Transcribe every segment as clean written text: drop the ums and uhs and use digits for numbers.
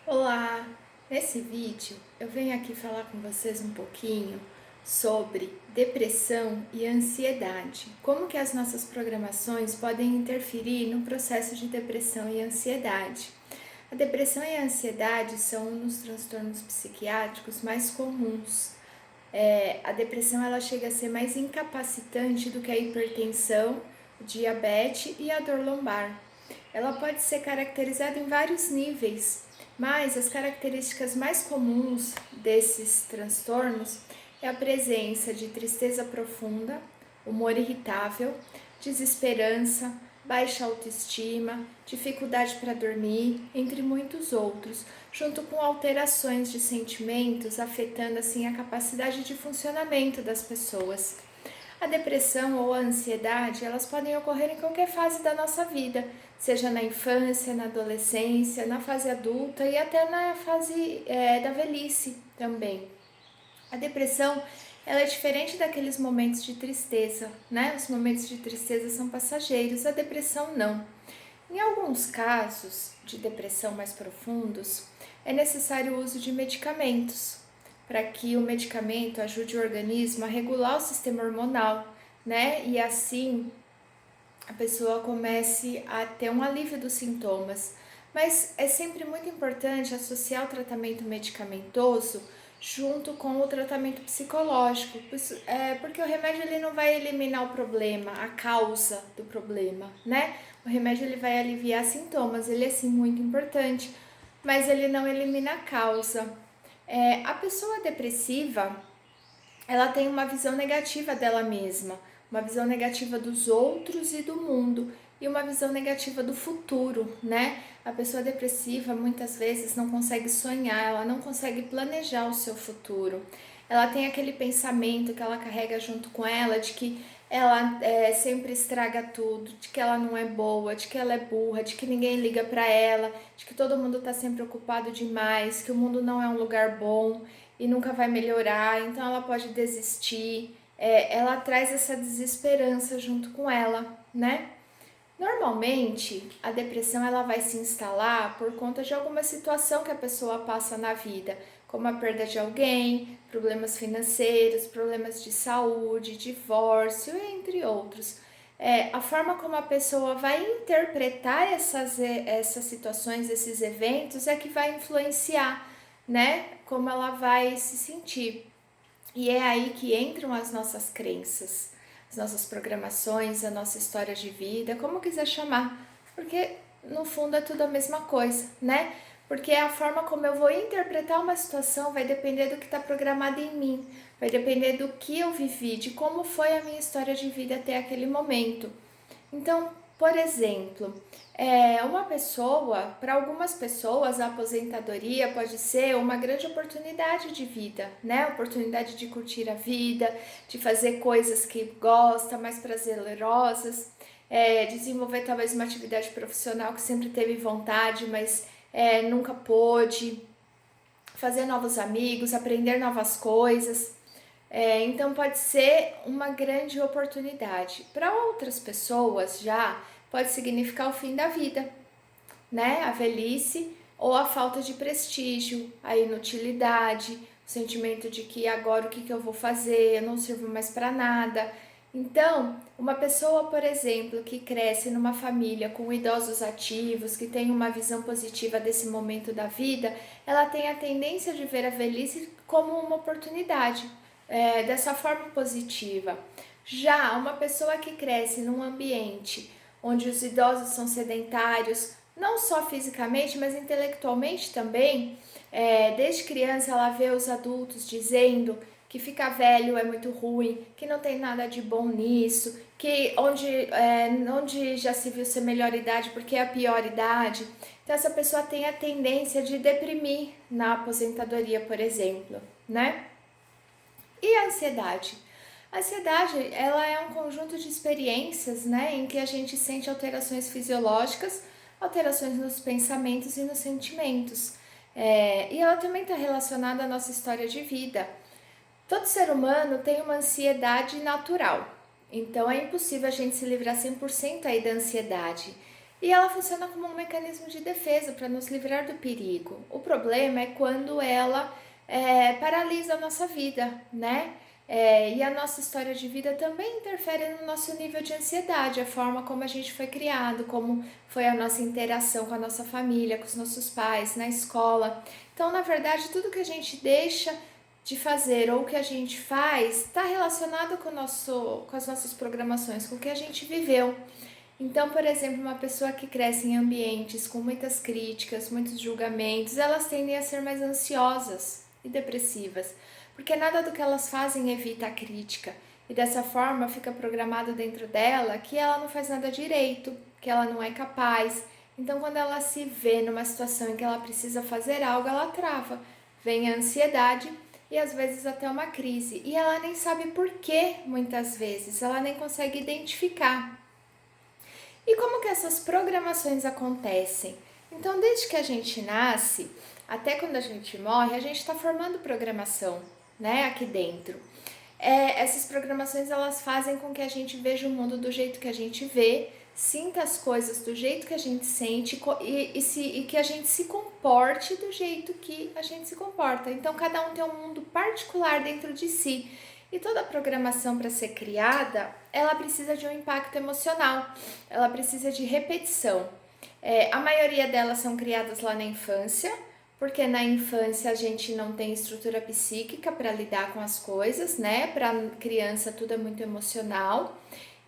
Olá! Nesse vídeo eu venho aqui falar com vocês um pouquinho sobre depressão e ansiedade. Como que as nossas programações podem interferir no processo de depressão e ansiedade. A depressão e a ansiedade são um dos transtornos psiquiátricos mais comuns. A depressão ela chega a ser mais incapacitante do que a hipertensão, o diabetes e a dor lombar. Ela pode ser caracterizada em vários níveis, mas as características mais comuns desses transtornos é a presença de tristeza profunda, humor irritável, desesperança, baixa autoestima, dificuldade para dormir, entre muitos outros, junto com alterações de sentimentos afetando assim a capacidade de funcionamento das pessoas. A depressão ou a ansiedade, elas podem ocorrer em qualquer fase da nossa vida, seja na infância, na adolescência, na fase adulta e até na fase da velhice também. A depressão, ela é diferente daqueles momentos de tristeza, né? Os momentos de tristeza são passageiros, a depressão não. Em alguns casos de depressão mais profundos, é necessário o uso de medicamentos, para que o medicamento ajude o organismo a regular o sistema hormonal, né? E assim a pessoa comece a ter um alívio dos sintomas. Mas é sempre muito importante associar o tratamento medicamentoso junto com o tratamento psicológico, porque o remédio ele não vai eliminar o problema, a causa do problema, né? O remédio ele vai aliviar sintomas, ele é sim muito importante, mas ele não elimina a causa. A pessoa depressiva, ela tem uma visão negativa dela mesma, uma visão negativa dos outros e do mundo e uma visão negativa do futuro, né? A pessoa depressiva muitas vezes não consegue sonhar, ela não consegue planejar o seu futuro. Ela tem aquele pensamento que ela carrega junto com ela de que ela sempre estraga tudo, de que ela não é boa, de que ela é burra, de que ninguém liga para ela, de que todo mundo está sempre ocupado demais, que o mundo não é um lugar bom e nunca vai melhorar, então ela pode desistir. Ela traz essa desesperança junto com ela, né? Normalmente, a depressão ela vai se instalar por conta de alguma situação que a pessoa passa na vida, como a perda de alguém, problemas financeiros, problemas de saúde, divórcio, entre outros. A forma como a pessoa vai interpretar essas situações, esses eventos, é que vai influenciar, né? Como ela vai se sentir. E é aí que entram as nossas crenças, as nossas programações, a nossa história de vida, como quiser chamar, porque no fundo é tudo a mesma coisa, né? Porque a forma como eu vou interpretar uma situação vai depender do que está programado em mim, vai depender do que eu vivi, de como foi a minha história de vida até aquele momento. Então, por exemplo, uma pessoa, para algumas pessoas, a aposentadoria pode ser uma grande oportunidade de vida, né? Oportunidade de curtir a vida, de fazer coisas que gosta, mais prazerosas, desenvolver talvez uma atividade profissional que sempre teve vontade, mas nunca pôde, fazer novos amigos, aprender novas coisas. Então pode ser uma grande oportunidade. Para outras pessoas já pode significar o fim da vida, né? A velhice ou a falta de prestígio, a inutilidade, o sentimento de que agora o que eu vou fazer, eu não sirvo mais para nada. Então, uma pessoa, por exemplo, que cresce numa família com idosos ativos, que tem uma visão positiva desse momento da vida, ela tem a tendência de ver a velhice como uma oportunidade, dessa forma positiva. Já uma pessoa que cresce num ambiente onde os idosos são sedentários, não só fisicamente, mas intelectualmente também, desde criança ela vê os adultos dizendo que ficar velho é muito ruim, que não tem nada de bom nisso, que onde já se viu ser melhor idade porque é a pior idade. Então essa pessoa tem a tendência de deprimir na aposentadoria, por exemplo, né? E a ansiedade? A ansiedade, ela é um conjunto de experiências, né, em que a gente sente alterações fisiológicas, alterações nos pensamentos e nos sentimentos. E ela também está relacionada à nossa história de vida. Todo ser humano tem uma ansiedade natural, então é impossível a gente se livrar 100% aí da ansiedade. E ela funciona como um mecanismo de defesa para nos livrar do perigo. O problema é quando ela paralisa a nossa vida, né? E a nossa história de vida também interfere no nosso nível de ansiedade, a forma como a gente foi criado, como foi a nossa interação com a nossa família, com os nossos pais, na escola. Então, na verdade, tudo que a gente deixa de fazer ou que a gente faz está relacionado com as nossas programações, com o que a gente viveu. Então, por exemplo, uma pessoa que cresce em ambientes com muitas críticas, muitos julgamentos, elas tendem a ser mais ansiosas e depressivas, porque nada do que elas fazem evita a crítica. E dessa forma fica programado dentro dela que ela não faz nada direito, que ela não é capaz. Então, quando ela se vê numa situação em que ela precisa fazer algo, ela trava. Vem a ansiedade e às vezes até uma crise. E ela nem sabe por quê, muitas vezes, ela nem consegue identificar. E como que essas programações acontecem? Então, desde que a gente nasce até quando a gente morre, a gente está formando programação, né, aqui dentro. Essas programações, elas fazem com que a gente veja o mundo do jeito que a gente vê, sinta as coisas do jeito que a gente sente e que a gente se comporte do jeito que a gente se comporta. Então, cada um tem um mundo particular dentro de si. E toda programação para ser criada, ela precisa de um impacto emocional, ela precisa de repetição. A maioria delas são criadas lá na infância, porque na infância a gente não tem estrutura psíquica para lidar com as coisas, né? Para criança tudo é muito emocional.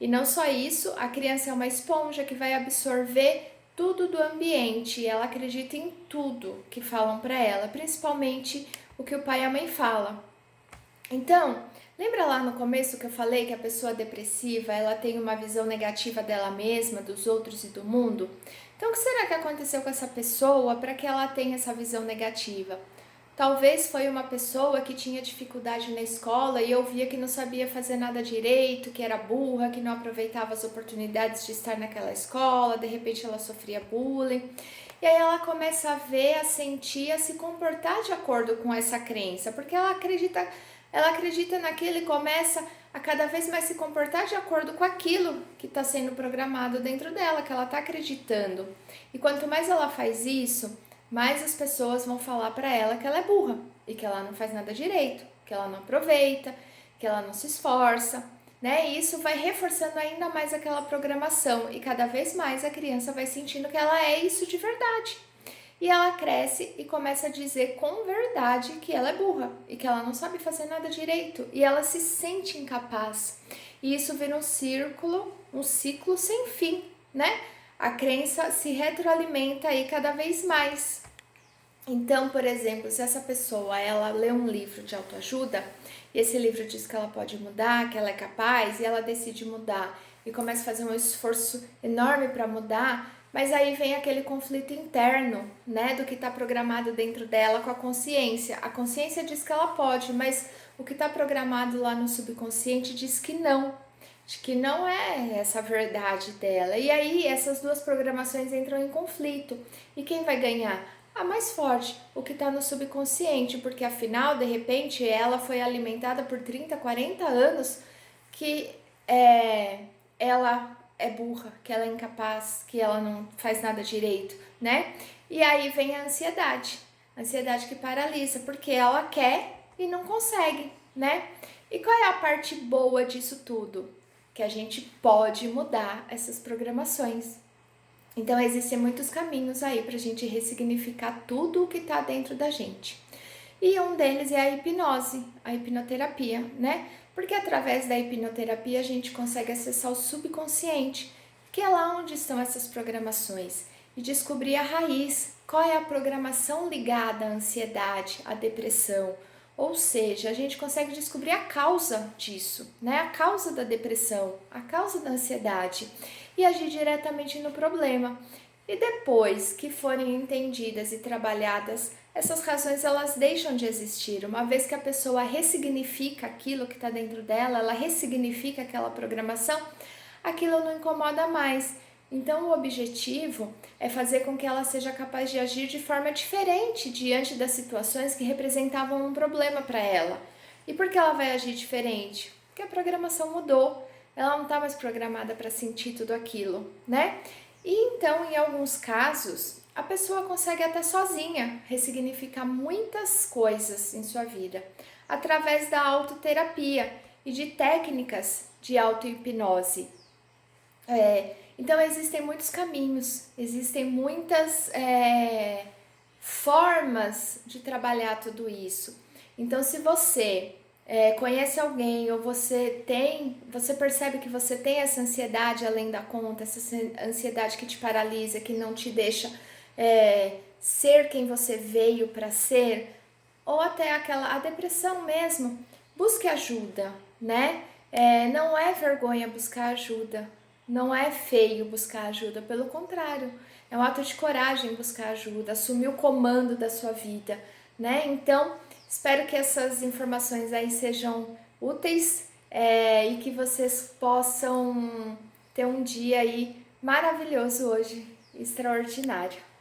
E não só isso, a criança é uma esponja que vai absorver tudo do ambiente, e ela acredita em tudo que falam para ela, principalmente o que o pai e a mãe falam. Então, lembra lá no começo que eu falei que a pessoa depressiva, ela tem uma visão negativa dela mesma, dos outros e do mundo? Então, o que será que aconteceu com essa pessoa para que ela tenha essa visão negativa? Talvez foi uma pessoa que tinha dificuldade na escola e ouvia que não sabia fazer nada direito, que era burra, que não aproveitava as oportunidades de estar naquela escola, de repente ela sofria bullying. E aí ela começa a ver, a sentir, a se comportar de acordo com essa crença, porque ela acredita naquilo e começa a cada vez mais se comportar de acordo com aquilo que está sendo programado dentro dela, que ela está acreditando. E quanto mais ela faz isso, mais as pessoas vão falar para ela que ela é burra e que ela não faz nada direito, que ela não aproveita, que ela não se esforça, né? E isso vai reforçando ainda mais aquela programação e cada vez mais a criança vai sentindo que ela é isso de verdade. E ela cresce e começa a dizer com verdade que ela é burra e que ela não sabe fazer nada direito. E ela se sente incapaz. E isso vira um ciclo sem fim, né? A crença se retroalimenta aí cada vez mais. Então, por exemplo, se essa pessoa ela lê um livro de autoajuda e esse livro diz que ela pode mudar, que ela é capaz e ela decide mudar e começa a fazer um esforço enorme para mudar, mas aí vem aquele conflito interno, né, do que está programado dentro dela com a consciência. A consciência diz que ela pode, mas o que está programado lá no subconsciente diz que não, de que não é essa a verdade dela. E aí essas duas programações entram em conflito. E quem vai ganhar? A mais forte, o que está no subconsciente, porque afinal, de repente, ela foi alimentada por 30, 40 anos que ela é burra, que ela é incapaz, que ela não faz nada direito, né? E aí vem a ansiedade que paralisa, porque ela quer e não consegue, né? E qual é a parte boa disso tudo? Que a gente pode mudar essas programações. Então, existem muitos caminhos aí para a gente ressignificar tudo o que está dentro da gente. E um deles é a hipnose, a hipnoterapia, né? Porque através da hipnoterapia a gente consegue acessar o subconsciente, que é lá onde estão essas programações, e descobrir a raiz, qual é a programação ligada à ansiedade, à depressão. Ou seja, a gente consegue descobrir a causa disso, né? A causa da depressão, a causa da ansiedade e agir diretamente no problema. E depois que forem entendidas e trabalhadas, essas razões elas deixam de existir. Uma vez que a pessoa ressignifica aquilo que está dentro dela, ela ressignifica aquela programação, aquilo não incomoda mais. Então, o objetivo é fazer com que ela seja capaz de agir de forma diferente diante das situações que representavam um problema para ela. E por que ela vai agir diferente? Porque a programação mudou, ela não está mais programada para sentir tudo aquilo, né? E então, em alguns casos, a pessoa consegue até sozinha ressignificar muitas coisas em sua vida, através da autoterapia e de técnicas de auto-hipnose. Então, existem muitos caminhos, existem muitas formas de trabalhar tudo isso. Então, se você conhece alguém ou você percebe que você tem essa ansiedade além da conta, essa ansiedade que te paralisa, que não te deixa ser quem você veio para ser, ou até a depressão mesmo, busque ajuda, né? Não é vergonha buscar ajuda, não é feio buscar ajuda, pelo contrário, é um ato de coragem buscar ajuda, assumir o comando da sua vida, né? Então, espero que essas informações aí sejam úteis e que vocês possam ter um dia aí maravilhoso hoje, extraordinário.